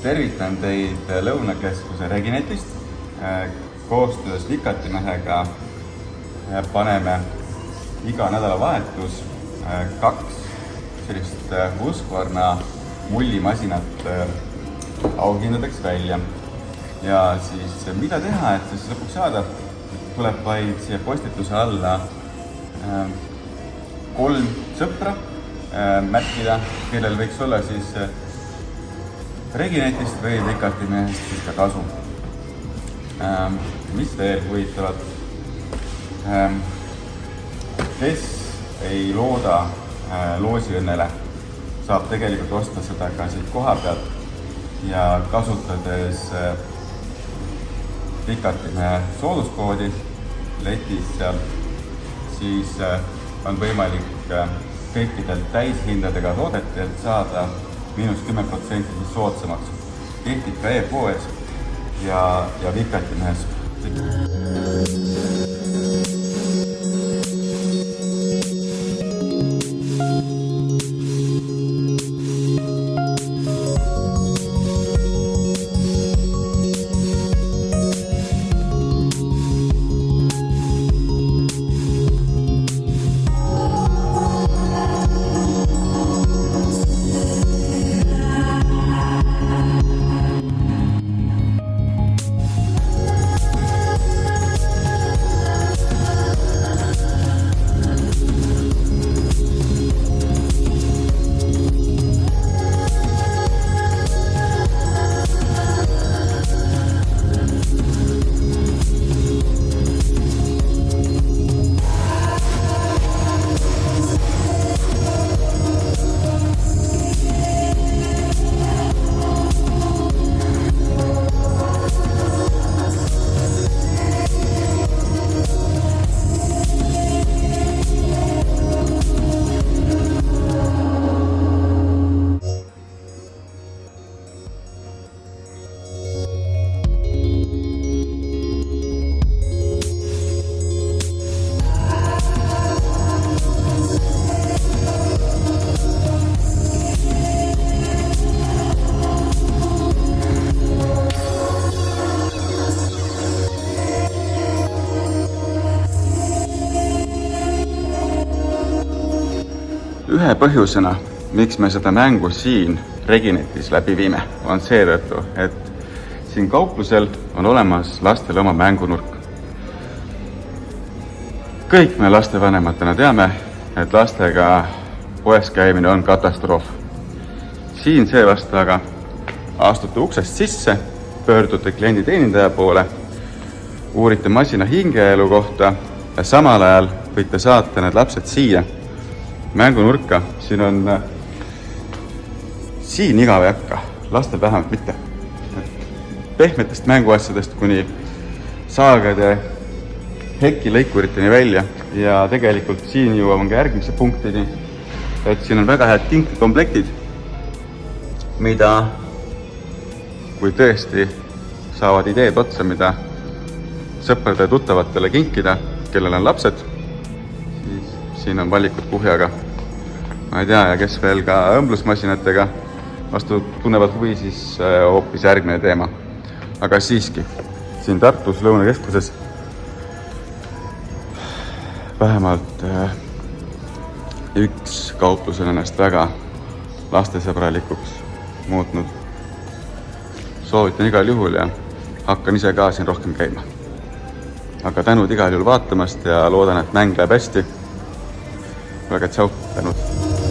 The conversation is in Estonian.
tervitan teid Lõunakeskuse Reginetist. Koostöös Vikatimehega paneme iga nädalavahetus 2 sellist Husqvarna mullimasinat auhindadeks välja. Ja siis mida teha, et siis lõpuks saada, tuleb vaid siia postituse alla 3 sõpra märkida, kellel võiks olla siis Reginetist või Vikatimehest siis ka kasu. Mis veel huvitavat? Kes ei looda loosiõnnele, saab tegelikult osta seda ka siit koha pealt ja kasutades Vikatimehe sooduskoodi letis seal, siis on võimalik kõikidel täishindadega toodetelt saada -10% soodsamaks. Kehtib ka e-poes ja Vikatimehes. Ühe põhjusena, miks me seda mängu siin Reginetis läbi viime, on seetõttu, et siin kauplusel on olemas lastele oma mängunurk. Kõik me lastevanematena teame, et lastega poes käimine on katastroof. Siin seevastu aga astute uksest sisse, pöördute klienditeenindaja poole, uurite masina hingeelu kohta ja samal ajal võite saata need lapsed siia mängunurka. Siin igav ei hakka, lastel vähemalt mitte. Pehmetest mänguasjadest kuni saagade hekilõikuriteni välja ja tegelikult siin jõuame ka järgmise punktini, et siin on väga head kinkikomplektid, mida, kui tõesti saavad ideed otsa, mida sõprade ja tuttavatele kinkida, kellel on lapsed, siis siin on valikud kuhjaga. Ma ei tea, ja kes veel ka õmblusmasinatega vastu tunnevad huvi, siis hoopis järgmine teema. Aga siiski, siin Tartus Lõunakeskuses vähemalt üks kauplus on ennast väga lastesõbralikuks muutnud. Soovitan igal juhul ja hakkan ise ka siin rohkem käima. Aga tänud igal juhul vaatamast ja loodan, et mäng läheb hästi. Väga tšau, tänud!